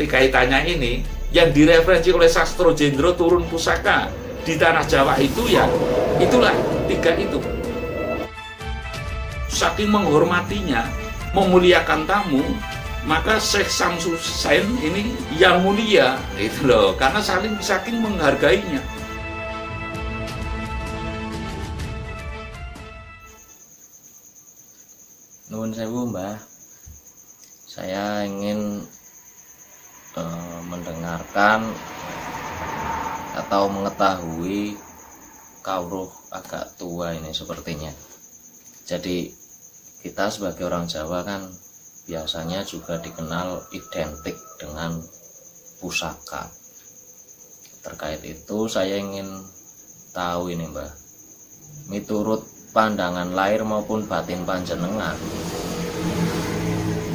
nanti kaitannya ini, yang direferensi oleh Sastro Jendro turun pusaka di tanah Jawa itu ya, itulah tiga itu. Saking menghormatinya, memuliakan tamu, maka Syekh Samsusain ini yang mulia, itu loh, karena saking menghargainya. Nuwun sewu Mbah, saya ingin mendengarkan atau mengetahui kawruh agak tua ini sepertinya. Jadi kita sebagai orang Jawa kan biasanya juga dikenal identik dengan pusaka. Terkait itu saya ingin tahu ini Mbah, miturut pandangan lahir maupun batin panjenengan,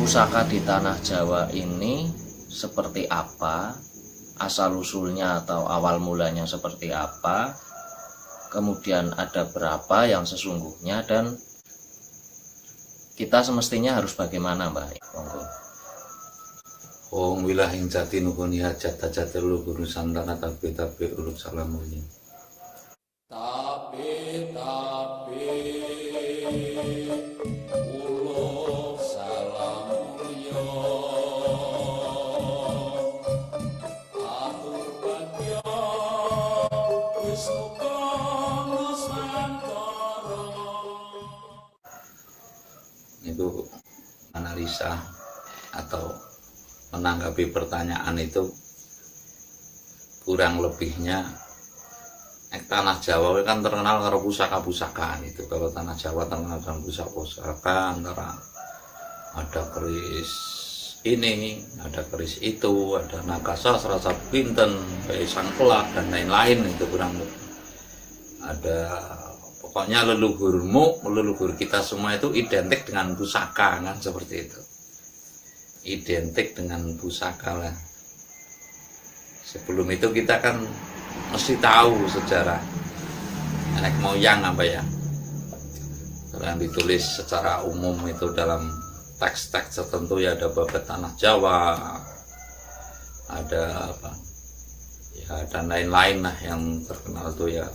pusaka di tanah Jawa ini seperti apa, asal usulnya atau awal mulanya seperti apa, kemudian ada berapa yang sesungguhnya, dan kita semestinya harus bagaimana Mbah? Monggo. Om wilahing jati nukuni hajat hajat lu guru santana tapi urut salamunya. Tapi uluk salamunya. Atur bagya Wisnu Nusantara. Itu analisa atau menanggapi pertanyaan itu kurang lebihnya. Tanah Jawa kan terkenal karo pusaka-pusaka itu. Kalau tanah Jawa terkenal dengan pusaka-pusaka, antara ada keris ini, ada keris itu, ada naga sasra, pinten, kayak sangkelak dan lain-lain, itu kurang lebih. Ada pokoknya leluhur kita semua itu identik dengan pusaka kan, seperti itu. Identik dengan pusaka lah. Sebelum itu kita kan mesti tahu sejarah nenek moyang apa ya. Kalau yang ditulis secara umum itu dalam teks-teks tertentu ya, ada babat tanah Jawa, ada apa ya, dan lain-lain lah yang terkenal tuh ya.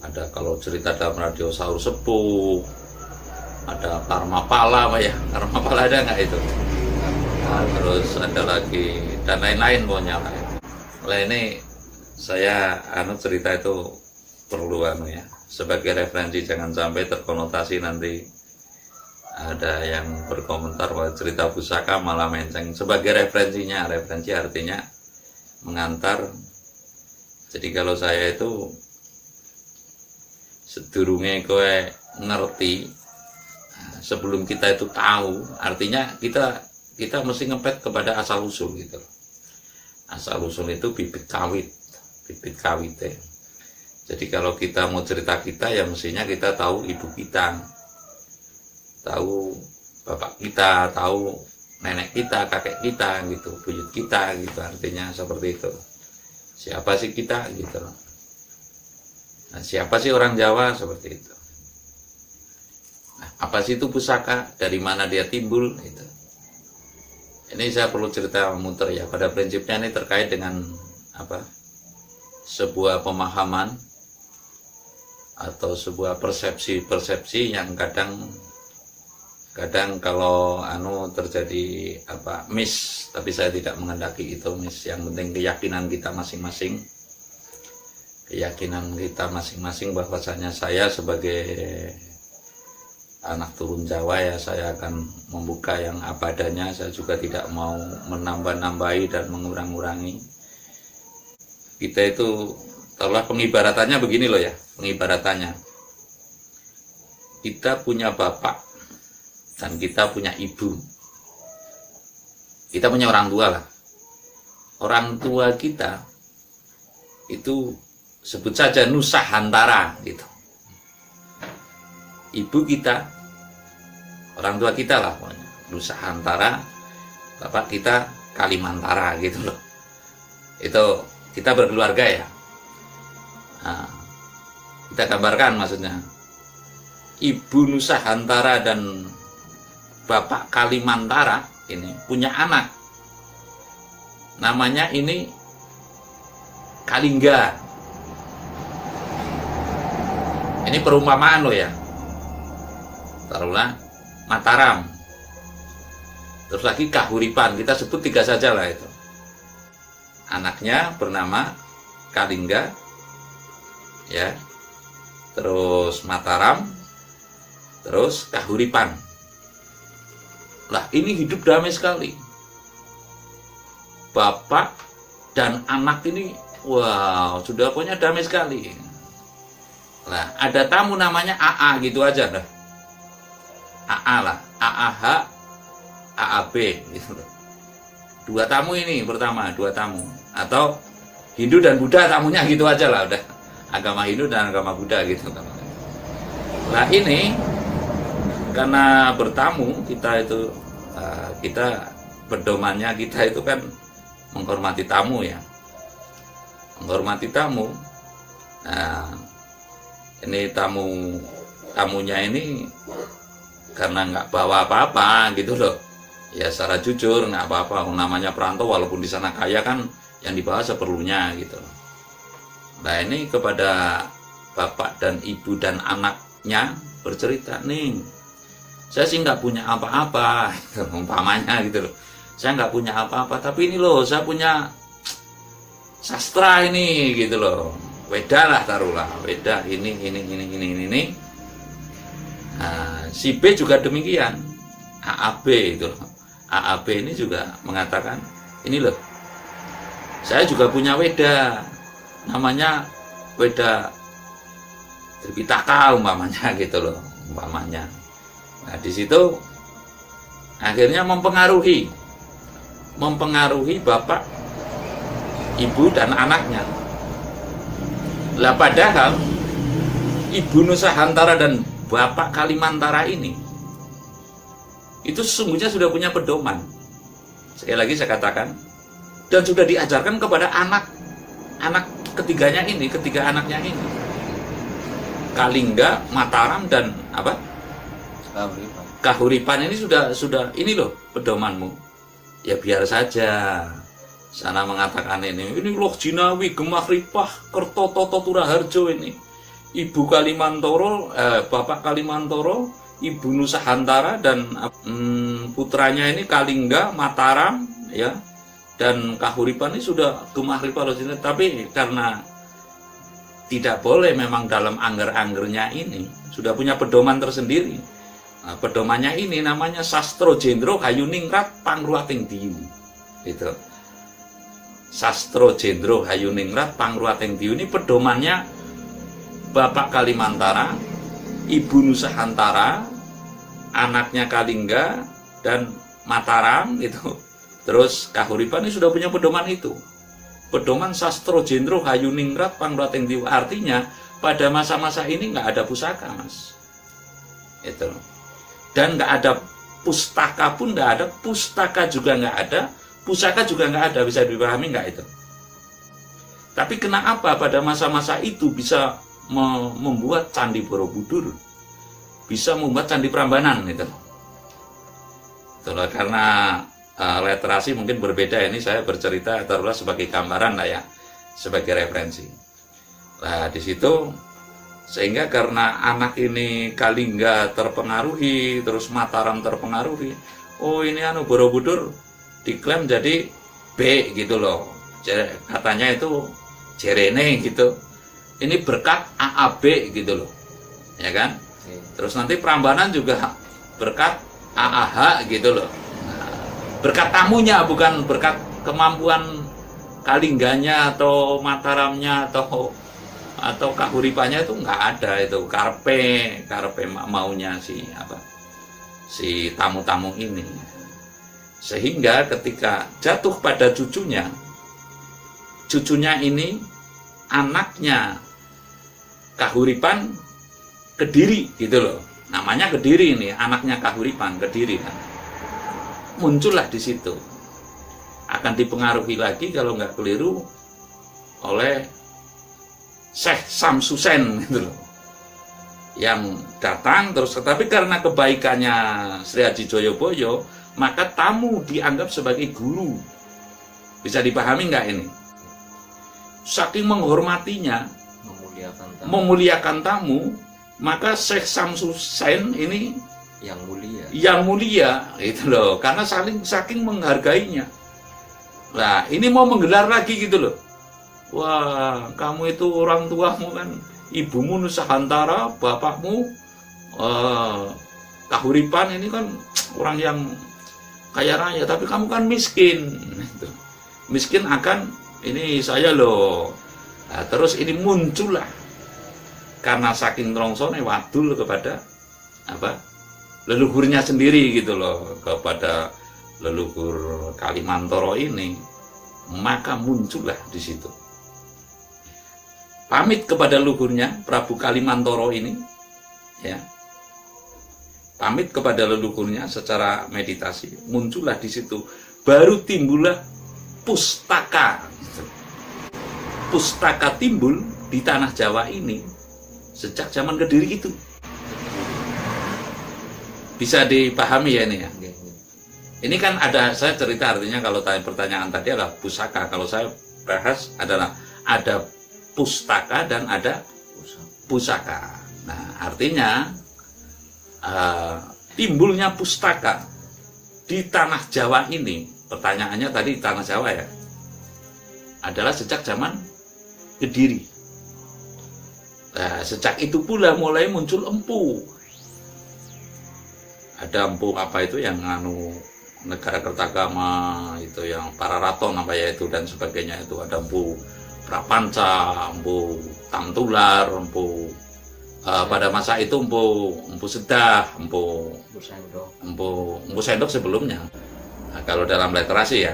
Ada kalau cerita dalam radio Sahur Sepuh, ada Karmapala apa ya, Karmapala ada nggak itu? Nah, terus ada lagi dan lain-lain pokoknya lah. Oleh ini saya cerita itu perlu ya sebagai referensi, jangan sampai terkonotasi nanti ada yang berkomentar bahwa cerita pusaka malah menceng. Sebagai referensinya, referensi artinya mengantar. Jadi kalau saya itu sedurunge kowe ngerti, sebelum kita itu tahu, artinya kita mesti ngepet kepada asal usul gitu. Asal usul itu bibit kawit ya. Jadi kalau kita mau cerita kita ya mestinya kita tahu ibu kita, tahu bapak kita, tahu nenek kita, kakek kita gitu, buyut kita gitu, artinya seperti itu. Siapa sih kita gitu. Nah, siapa sih orang Jawa seperti itu. Nah, apa sih itu pusaka, dari mana dia timbul gitu. Ini saya perlu cerita muter ya. Pada prinsipnya ini terkait dengan apa? Sebuah pemahaman atau sebuah persepsi yang kadang kalau terjadi apa miss, tapi saya tidak menghendaki itu miss. Yang penting keyakinan kita masing-masing. Keyakinan kita masing-masing bahwasanya saya sebagai anak turun Jawa ya, saya akan membuka yang apa adanya. Saya juga tidak mau menambah-nambahi dan mengurangi. Kita itu telah pengibaratannya begini loh ya, pengibaratannya. Kita punya bapak dan kita punya ibu. Kita punya orang tua lah. Orang tua kita itu sebut saja Nusantara gitu. Ibu kita, orang tua kita lah pokoknya, Nusantara, bapak kita Kalimantara gitu loh. Itu kita berkeluarga ya. Nah, kita gambarkan maksudnya. Ibu Nusantara dan bapak Kalimantara ini punya anak. namanya ini Kalingga. Ini perumpamaan loh ya. Taruhlah Mataram. Terus lagi Kahuripan, kita sebut 3 saja lah itu. Anaknya bernama Kalingga, ya. Terus Mataram, terus Kahuripan. Lah ini hidup damai sekali. Bapak dan anak ini, wow, sudah pokoknya damai sekali. Lah ada tamu namanya AA gitu aja dah. AA lah, AAH, AAB gitu loh. 2 tamu ini pertama, 2 tamu. Atau Hindu dan Buddha tamunya gitu aja lah udah. Agama Hindu dan agama Buddha gitu. Nah ini karena bertamu kita itu kita pedomannya kita itu kan menghormati tamu ya. Menghormati tamu. Nah, ini tamunya ini karena nggak bawa apa-apa gitu loh. Ya secara jujur nggak apa-apa, namanya perantau walaupun di sana kaya kan yang dibawa seperlunya gitu. Nah ini kepada bapak dan ibu dan anaknya bercerita, nih saya sih nggak punya apa-apa, umpamanya gitu loh. Saya nggak punya apa-apa, tapi ini loh saya punya sastra ini gitu loh. Weda lah taruhlah, Weda ini. Nah, si B juga demikian, AAB itu loh. AAB ini juga mengatakan, ini loh, saya juga punya Weda, namanya Weda Tripitaka umpamanya gitu loh, umpamanya. Nah di situ akhirnya mempengaruhi bapak, ibu dan anaknya. Lah padahal Ibu Nusantara dan Bapak Kalimantara ini itu sesungguhnya sudah punya pedoman. Sekali lagi saya katakan, dan sudah diajarkan kepada anak ketiganya ini, ketiga anaknya ini. Kalingga, Mataram dan apa? Kahuripan ini sudah ini loh pedomanmu. Ya biar saja. Sana mengatakan ini loh Jinawi, Gemah Ripah, Kertototo Turaharjo ini. Ibu Kalimantoro, Bapak Kalimantoro, Ibu Nusantara dan putranya ini Kalingga, Mataram, ya, dan Kahuripan ini sudah Gemah Ripah loh. Tapi karena tidak boleh memang dalam angger-anggernya ini sudah punya pedoman tersendiri. Nah, pedomannya ini namanya Sastro Jendro Hayuningrat Pangruating Diyu. Itu. Sastro Jendro Hayuningrat Pangruating Diyu ini pedomannya Bapak Kalimantara, Ibu Nusantara, anaknya Kalingga dan Mataram itu. Terus Kahuripan ini sudah punya pedoman itu. Pedoman Sastro Jendro Hayuningrat Pangruating Diyu, artinya pada masa-masa ini nggak ada pusaka, Mas. Itu. Dan nggak ada pustaka pun nggak ada, pustaka juga nggak ada, pusaka juga nggak ada, bisa dipahami nggak itu? Tapi kenapa pada masa-masa itu bisa membuat Candi Borobudur, bisa membuat Candi Prambanan itu? Itulah karena literasi mungkin berbeda, ini saya bercerita taruhlah sebagai gambaran lah ya, sebagai referensi. Nah di situ sehingga karena anak ini Kalingga terpengaruhi, terus Mataram terpengaruhi, oh ini Borobudur diklaim jadi B gitu loh, katanya itu Jerene gitu, ini berkat AAB gitu loh, ya kan? Terus nanti Prambanan juga berkat AAH gitu loh. Berkat tamunya, bukan berkat kemampuan Kalingganya atau Mataramnya atau Kahuripannya, itu nggak ada, itu karpe maunya si tamu-tamu ini. Sehingga ketika jatuh pada cucunya ini anaknya Kahuripan Kediri gitu loh, namanya Kediri ini, anaknya Kahuripan Kediri kan. Muncullah di situ, akan dipengaruhi lagi kalau nggak keliru oleh Syekh Samsusen gitu loh, yang datang terus. Tetapi karena kebaikannya Sri Haji Joyoboyo, maka tamu dianggap sebagai guru Bisa dipahami nggak ini? Saking menghormatinya, memuliakan tamu, maka Syekh Samsusain ini yang mulia itu loh, karena saking menghargainya. Nah, ini mau menggelar lagi gitu loh. Wah, kamu itu orang tuamu kan, ibumu Nusantara, bapakmu Kahuripan, ini kan orang yang kaya raya, tapi kamu kan miskin. Miskin akan ini saya loh. Nah, terus ini muncullah karena saking trongsone wadul kepada leluhurnya sendiri gitu loh, kepada leluhur Kalimantoro ini, maka muncullah di situ. Pamit kepada leluhurnya Prabu Kalimantoro ini, ya. Pamit kepada leluhurnya secara meditasi, muncullah di situ. Baru timbullah pustaka. Pustaka timbul di tanah Jawa ini sejak zaman Kediri itu. Bisa dipahami ya ini ya. Ini kan ada, saya cerita artinya kalau pertanyaan tadi adalah pusaka. Kalau saya bahas adalah ada pustaka dan ada pusaka. Nah, artinya timbulnya pustaka di tanah Jawa ini, pertanyaannya tadi tanah Jawa ya, adalah sejak zaman Kediri. Nah, sejak itu pula mulai muncul empu. Ada empu apa itu yang negara Kertagama itu, yang para raton apa ya itu dan sebagainya itu. Ada empu Prapanca, empu Tamtular, empu pada masa itu empu Sedah, empu Sendok sebelumnya. Nah, kalau dalam literasi ya,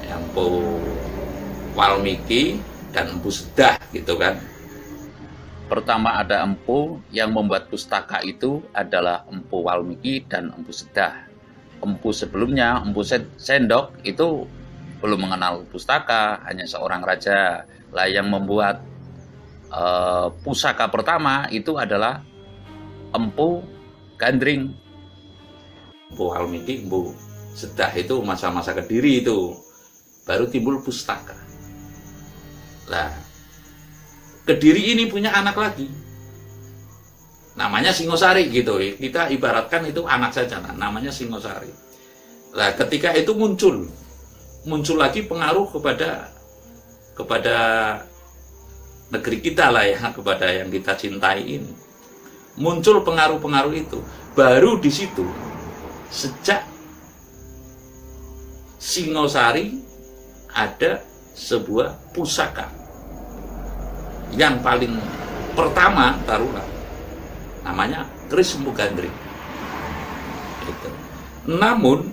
empu Walmiki dan empu Sedah gitu kan. Pertama ada empu yang membuat pustaka itu adalah empu Walmiki dan empu Sedah. Empu sebelumnya, empu Sendok itu belum mengenal pustaka, hanya seorang raja. Lah yang membuat pusaka pertama itu adalah empu Gandring. Empu Walmiki, empu Sedah itu masa-masa Kediri itu. Baru timbul pustaka. Lah, Kediri ini punya anak lagi, namanya Singosari gitu. Kita ibaratkan itu anak saja, namanya Singosari. Lah, ketika itu muncul lagi pengaruh kepada negeri kita lah ya, kepada yang kita cintai ini. Muncul pengaruh-pengaruh itu. Baru di situ, sejak Singosari ada sebuah pusaka. Yang paling pertama taruhlah namanya keris empu Gandring. Gitu. Namun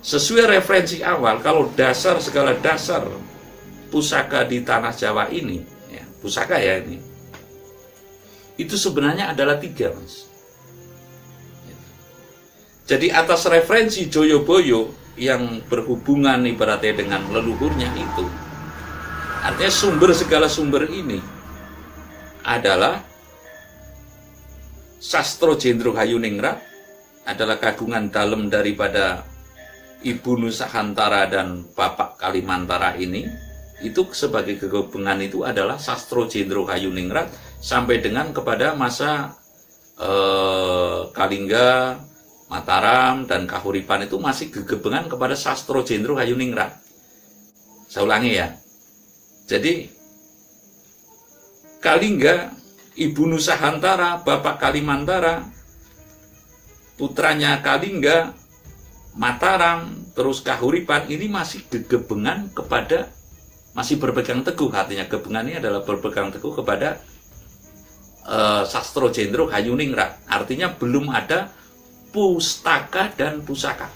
sesuai referensi awal, kalau segala dasar pusaka di tanah Jawa ini, ya, pusaka ya ini, itu sebenarnya adalah 3, Mas. Jadi atas referensi Joyoboyo yang berhubungan ibaratnya dengan leluhurnya itu, artinya segala sumber ini adalah Sastro Jendro Hayuningrat, adalah kagungan dalam daripada Ibu Nusantara dan Bapak Kalimantara ini. Itu sebagai kegabungan itu adalah Sastro Jendro Hayuningrat sampai dengan kepada masa Kalingga, Mataram, dan Kahuripan itu masih gegebengan kepada Sastro Jendro Hayuningrat. Saya ulangi ya. Jadi Kalingga, Ibu Nusantara, Bapak Kalimantara, putranya Kalingga, Mataram, terus Kahuripan ini masih gegebengan kepada, masih berpegang teguh, artinya gebengan ini adalah berpegang teguh kepada Sastro Jendro Hayuningrat. Artinya belum ada pustaka dan pusaka.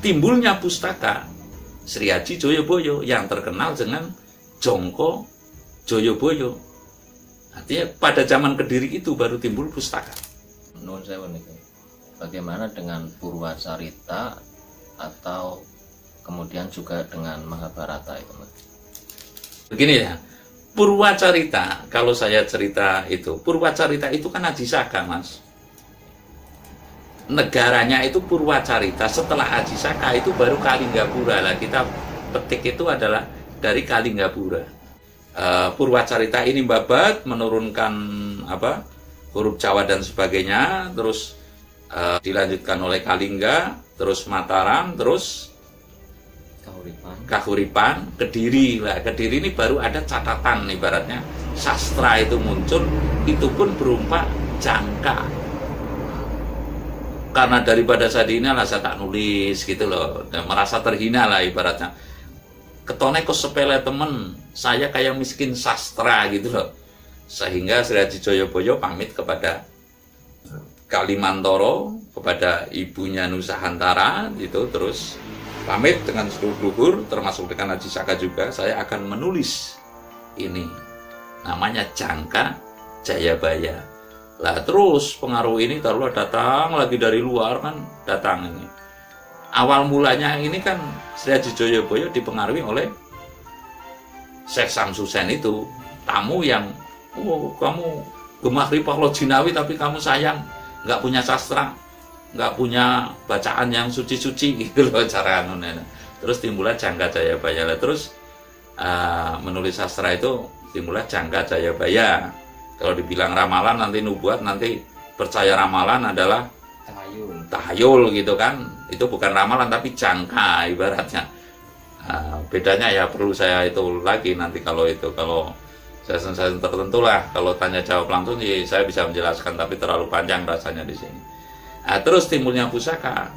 Timbulnya pustaka Sri Haji Joyoboyo yang terkenal dengan Jongko Joyoboyo. Artinya pada zaman Kediri itu baru timbul pustaka. Nun sewu niki. Bagaimana dengan Purwacarita atau kemudian juga dengan Mahabharata itu, Mas? Begini ya. Purwacarita, kalau saya cerita itu, Purwacarita itu kan Adi Saga, Mas. negaranya itu Purwacarita, setelah Ajisaka itu baru Kalinggapura. Lah kita petik itu adalah dari Kalinggapura. Purwacarita ini babat menurunkan apa huruf Jawa dan sebagainya, terus dilanjutkan oleh Kalingga, terus Mataram, terus Kahuripan, Kediri. Lah Kediri ini baru ada catatan, ibaratnya sastra itu muncul, itu pun berupa jangka. Karena daripada saya dihina lah saya tak nulis gitu loh, dan merasa terhina lah ibaratnya. Ketone kok sepele temen, saya kayak miskin sastra gitu loh. Sehingga Sri Haji Joyoboyo pamit kepada Kalimantoro, kepada ibunya Nusantara itu, terus pamit dengan seluruh luhur termasuk dengan Ajisaka juga, saya akan menulis ini namanya Jangka Jayabaya. Lah terus pengaruh ini taruhlah datang lagi dari luar kan, datang ini. Awal mulanya ini kan Sri Haji Joyoboyo dipengaruhi oleh Syekh Samsusen itu, tamu yang kamu gemah ripah Jinawi tapi kamu sayang nggak punya sastra, nggak punya bacaan yang suci-suci gitu loh cara anunya. Terus timbullah Jangka Jayabaya. Lah terus menulis sastra itu timbullah Jangka Jayabaya. Kalau dibilang ramalan nanti nubuat, nanti percaya ramalan adalah tahayul gitu kan. Itu bukan ramalan tapi jangka ibaratnya. Bedanya ya perlu saya itu lagi nanti kalau saya tertentu lah. Kalau tanya jawab langsung ya saya bisa menjelaskan, tapi terlalu panjang rasanya di sini. Terus timbulnya pusaka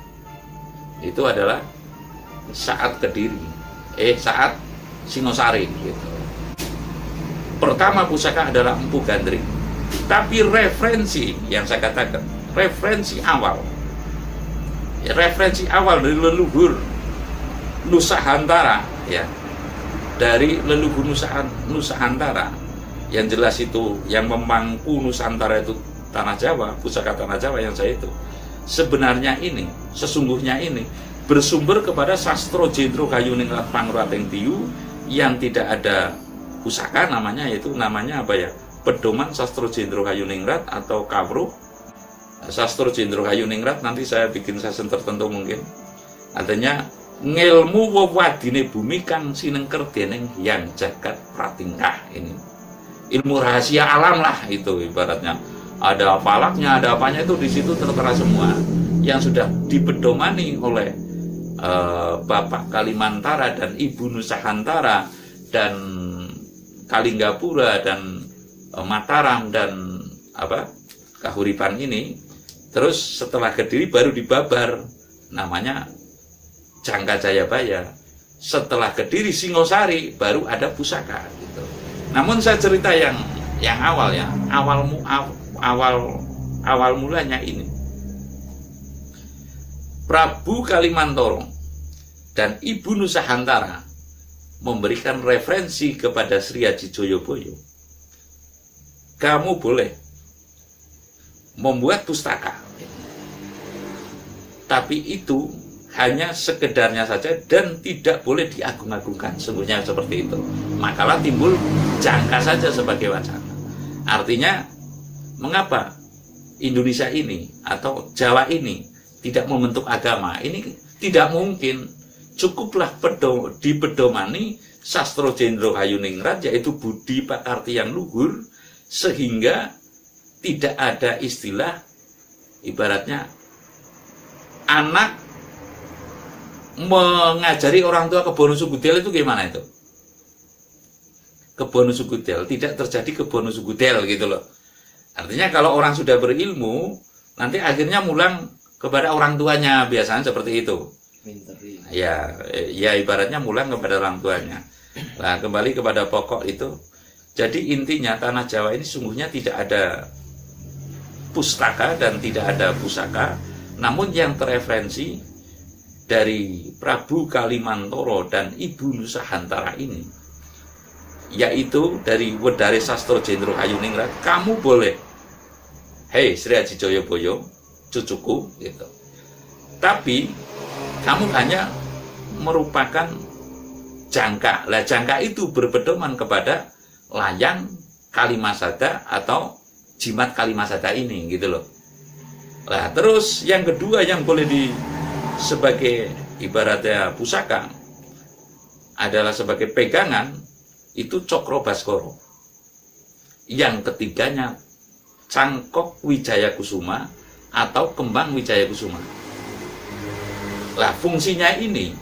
itu adalah saat Kediri, saat Singosari gitu. Pertama pusaka adalah Empu Gandring, tapi referensi yang saya katakan, referensi awal dari leluhur Nusantara ya, dari leluhur Nusantara yang jelas itu yang memangku Nusantara itu tanah Jawa, pusaka tanah Jawa yang saya itu sebenarnya ini, sesungguhnya ini bersumber kepada Sastro Jendro Kayuningrat Pangurating Diyu yang tidak ada pusaka namanya, yaitu namanya apa ya, Pedoman Sastro Jendro Kayuningrat atau Kawruh Sastro Jendro Kayuningrat. Nanti saya bikin session tertentu mungkin. Artinya ngilmu wewadine bumi kang sinengker dening yang jagat pratingkah. Ini ilmu rahasia alam lah itu ibaratnya. Ada falaknya, ada apanya, itu di situ tertera semua yang sudah dipedomani oleh Bapak Kalimantara dan Ibu Nusantara dan Kalinggapura dan Mataram dan Kahuripan ini. Terus setelah Kediri baru dibabar namanya Jangka Jayabaya. Setelah Kediri Singosari baru ada pusaka gitu. Namun saya cerita yang awal ya, awal mulanya ini. Prabu Kalimantoro dan Ibu Nusantara memberikan referensi kepada Sri Haji Joyoboyo. Kamu boleh membuat pustaka, tapi itu hanya sekedarnya saja dan tidak boleh diagung-agungkan. Sungguhnya seperti itu. Makalah timbul jangka saja sebagai wacana. Artinya, mengapa Indonesia ini atau Jawa ini tidak membentuk agama? Ini tidak mungkin. Cukuplah dipedomani Sastro Jendro Kayuningrat, yaitu budi pakarti yang luhur, sehingga tidak ada istilah ibaratnya anak mengajari orang tua kebono sugudel. Itu gimana itu? Kebono sugudel, tidak terjadi kebono sugudel gitu loh. Artinya kalau orang sudah berilmu, nanti akhirnya mulang kepada orang tuanya, biasanya seperti itu. Ya ibaratnya mulang kepada orang tuanya. Nah, kembali kepada pokok itu. Jadi intinya tanah Jawa ini sungguhnya tidak ada pustaka dan tidak ada pusaka, namun yang terreferensi dari Prabu Kalimantoro dan Ibu Nusantara ini, yaitu dari Wedare Sastro Jendro Kayuningrat. Kamu boleh, hei Sri Haji Joyoboyo, cucuku gitu, tapi kamu hanya merupakan jangka. Lah jangka itu berpedoman kepada layang Kalimasada atau jimat Kalimasada ini gitu loh. Nah, terus yang kedua yang boleh sebagai ibaratnya pusaka adalah sebagai pegangan itu Cokro Baskoro. Yang ketiganya Cangkok Wijaya Kusuma atau Kembang Wijaya Kusuma. Lah, fungsinya ini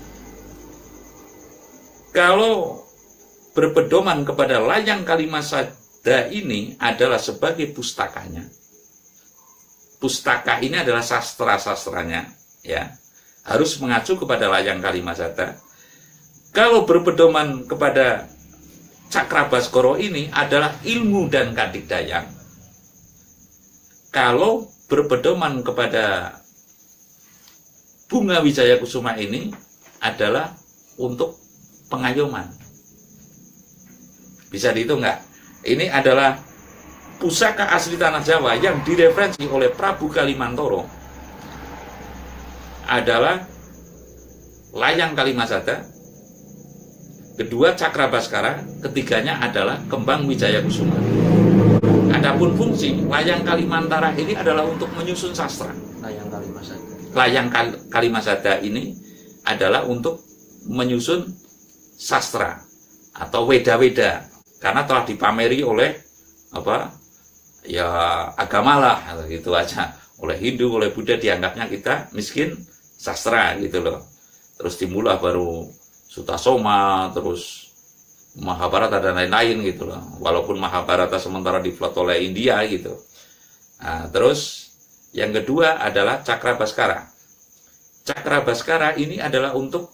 kalau berpedoman kepada layang Kalimasada ini adalah sebagai pustakanya. Pustaka ini adalah sastra-sastranya, ya. Harus mengacu kepada layang Kalimasada. Kalau berpedoman kepada Cakrabaskoro ini adalah ilmu dan kadigdayan. Kalau berpedoman kepada Bunga Wijaya Kusuma ini adalah untuk pengayoman. Bisa dihitung nggak? Ini adalah pusaka asli tanah Jawa yang direferensi oleh Prabu Kalimantoro adalah layang Kalimasada, kedua Cakrabaskara, ketiganya adalah Kembang Wijaya Kusuma. Adapun fungsi layang Kalimantara ini adalah untuk menyusun sastra. Layang Kalimasada. Layang Kalimasada ini adalah untuk menyusun sastra atau weda-weda, karena telah dipameri oleh ya agama lah, gitu aja. Oleh Hindu, oleh Buddha dianggapnya kita miskin sastra gitu loh. Terus dimulai baru Sutasoma, terus Mahabharata dan lain-lain gitu loh. Walaupun Mahabharata sementara diplot oleh India gitu. Nah, terus yang kedua adalah Cakrabaskara. Cakrabaskara ini adalah untuk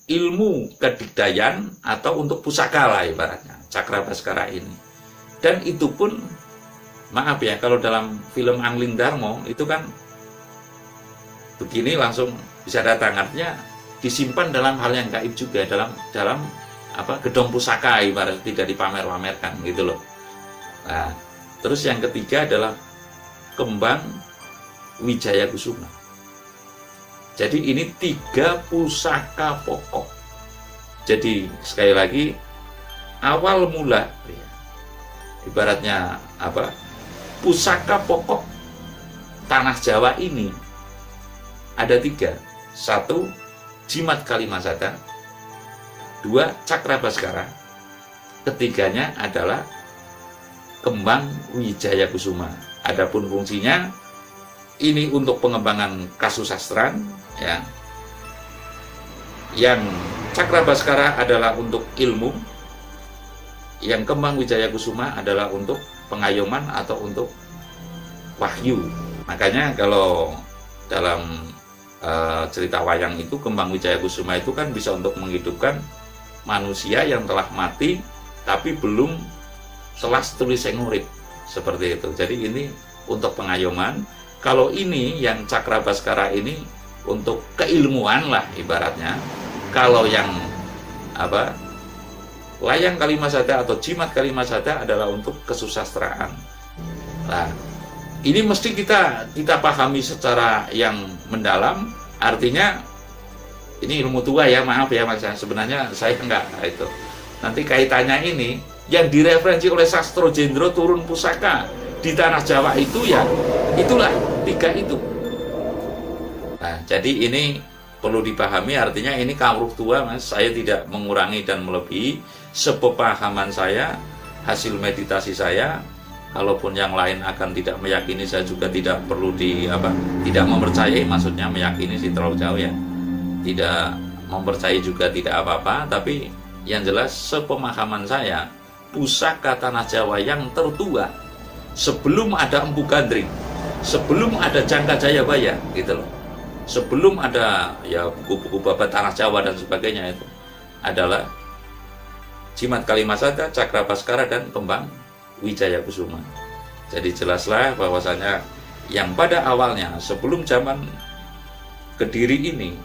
ilmu kedigdayan atau untuk pusaka lah ibaratnya, Cakrabaskara ini. Dan itu pun, maaf ya, kalau dalam film Angling Darmo itu kan begini langsung bisa datang, artinya disimpan dalam hal yang gaib juga, dalam gedong pusaka ibarat, tidak dipamer-pamerkan gitu loh. Nah, terus yang ketiga adalah Kembang Wijaya Kusuma. Jadi ini 3 pusaka pokok. Jadi sekali lagi, awal mula ibaratnya pusaka pokok tanah Jawa ini ada 3. 1, Jimat Kalimasada. 2, Cakrabaskara. Ketiganya adalah Kembang Wijaya Kusuma. Adapun fungsinya ini untuk pengembangan kasusastran, ya. Yang Cakrabaskara adalah untuk ilmu, yang Kembang Wijaya Kusuma adalah untuk pengayoman atau untuk wahyu. Makanya kalau dalam cerita wayang itu, Kembang Wijaya Kusuma itu kan bisa untuk menghidupkan manusia yang telah mati tapi belum selas tulis urip, seperti itu. Jadi ini untuk pengayoman. Kalau ini yang Cakrabaskara ini untuk keilmuan lah ibaratnya. Kalau yang layang Kalimasada atau Jimat Kalimasada adalah untuk kesusastraan. Nah, ini mesti kita pahami secara yang mendalam. Artinya ini ilmu tua ya, maaf ya Mas. Sebenarnya saya enggak itu. Nanti kaitannya ini yang direferensi oleh Sastro Jendro turun pusaka di tanah Jawa itu ya itulah 3 itu. Nah, jadi ini perlu dipahami, artinya ini kawruh tua Mas. Saya tidak mengurangi dan melebihi, sepemahaman saya, hasil meditasi saya. Kalaupun yang lain akan tidak meyakini, saya juga tidak perlu tidak mempercayai, maksudnya meyakini sih terlalu jauh ya. Tidak mempercayai juga tidak apa-apa, tapi yang jelas sepemahaman saya, pusaka tanah Jawa yang tertua sebelum ada Empu Gandring, sebelum ada Jangka Jayabaya gitu loh, sebelum ada ya buku-buku babat tanah Jawa dan sebagainya, itu adalah Jimat Kalimasada, Cakrabaskara, dan Kembang Wijaya Kusuma. Jadi jelaslah bahwasanya yang pada awalnya sebelum zaman Kediri ini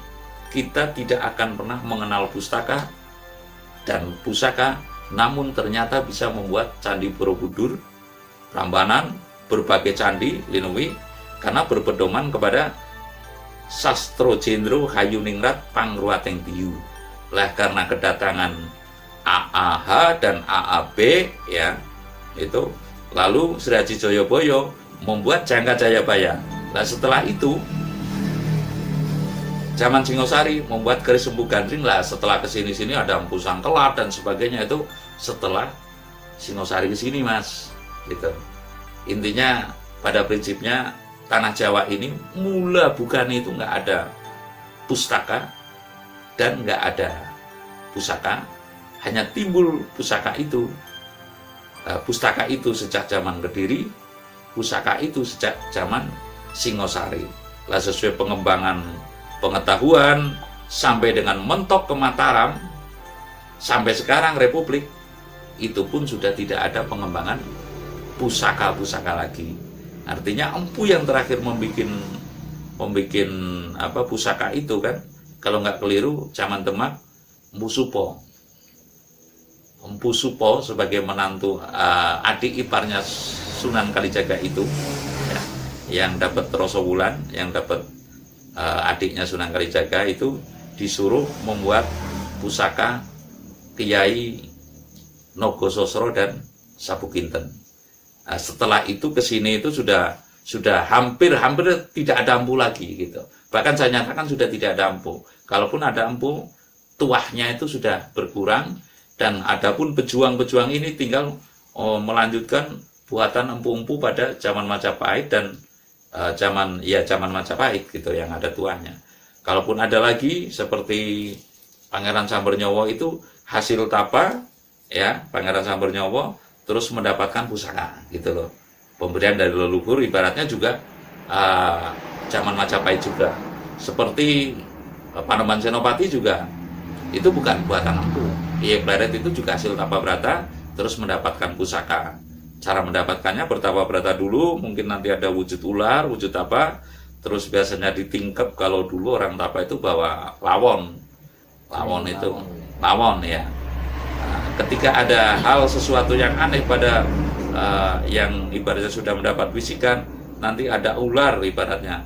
kita tidak akan pernah mengenal pustaka dan pusaka, namun ternyata bisa membuat Candi Borobudur, Prambanan, berbagai candi Linuwi, karena berpedoman kepada Sastro Jendro Hayuningrat Pangruateng Diyu. Lah karena kedatangan AAH dan AAB ya, itu lalu Sri Haji Joyoboyo membuat Jangka Jayabaya. Nah setelah itu zaman Singosari membuat keris Empu Gandring lah. Setelah kesini-sini ada Empu Sangkelat dan sebagainya, itu setelah Singosari kesini mas, gitu. Intinya pada prinsipnya tanah Jawa ini mula bukan itu nggak ada pustaka dan nggak ada pusaka, hanya timbul pusaka itu. Pustaka itu sejak zaman Kediri, pusaka itu sejak zaman Singosari. Lah sesuai pengembangan pengetahuan sampai dengan mentok ke Mataram, sampai sekarang Republik, itu pun sudah tidak ada pengembangan pusaka-pusaka lagi. Artinya empu yang terakhir membuat pusaka itu kan, kalau nggak keliru zaman Demak, Empu Supo. Empu Supo sebagai menantu adik iparnya Sunan Kalijaga itu, ya, yang dapat Trosowulan, yang dapat adiknya Sunan Kalijaga itu disuruh membuat pusaka Kiai Nogososro dan Sapukinten. Nah, setelah itu kesini itu sudah hampir tidak ada empu lagi gitu. Bahkan saya nyatakan sudah tidak ada empu. Kalaupun ada empu, tuahnya itu sudah berkurang. Dan adapun pejuang-pejuang ini tinggal melanjutkan buatan empu-empu pada zaman Majapahit dan zaman Majapahit gitu yang ada tuahnya. Kalaupun ada lagi seperti Pangeran Sambernyowo itu hasil tapa, ya Pangeran Sambernyowo terus mendapatkan pusaka gitu loh. Pemberian dari leluhur ibaratnya juga zaman Majapahit juga. Seperti Panembahan Senopati juga itu bukan buatan empu. Kyai Pleret itu juga hasil tapa brata terus mendapatkan pusaka. Cara mendapatkannya bertapa brata dulu, mungkin nanti ada wujud ular, wujud apa, terus biasanya ditingkep. Kalau dulu orang tapa itu bawa lawon ya. Nah, ketika ada hal sesuatu yang aneh pada yang ibaratnya sudah mendapat bisikan, nanti ada ular ibaratnya,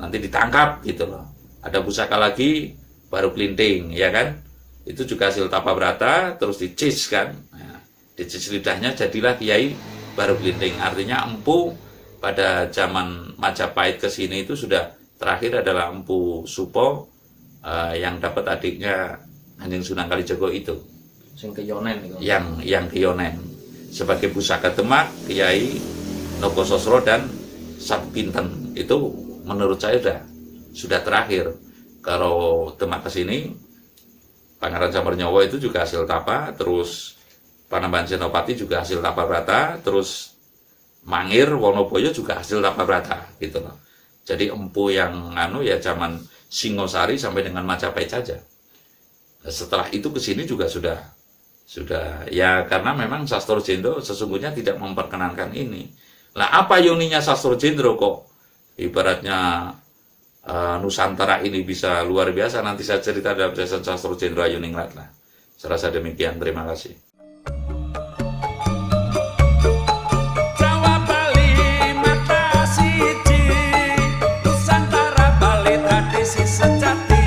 nanti ditangkap gitu loh. Ada pusaka lagi, baru kelinting, ya kan? Itu juga hasil tapa brata, terus dicis kan. Nah, dicis lidahnya jadilah Kiai Baru Kelinting. Artinya empu pada zaman Majapahit ke sini itu sudah terakhir adalah Empu Supo yang dapat adiknya Kanjeng Sunan Kalijaga itu. Sing keyonen itu. Yang keyonen. Sebagai pusaka Demak, Kiai Nogososro dan Sapukinten. Itu menurut saya sudah terakhir. Kalau Demak ke sini Pangeran Sambernyowo itu juga hasil tapa, terus Panembahan Senopati juga hasil tapa brata, terus Mangir Wonoboyo juga hasil tapa brata gitu loh. Jadi empu yang ya zaman Singosari sampai dengan Majapahit saja. Setelah itu ke sini juga sudah ya, karena memang Sastro Jendro sesungguhnya tidak memperkenankan ini. Lah apa yoninya Sastro Jendro kok ibaratnya Nusantara ini bisa luar biasa? Nanti saya cerita dalam sesi Sastro Jendro Ayuningrat lah. Saya rasa demikian. Terima kasih. Jawa Bali mata siji, Nusantara Bali tradisi sejati.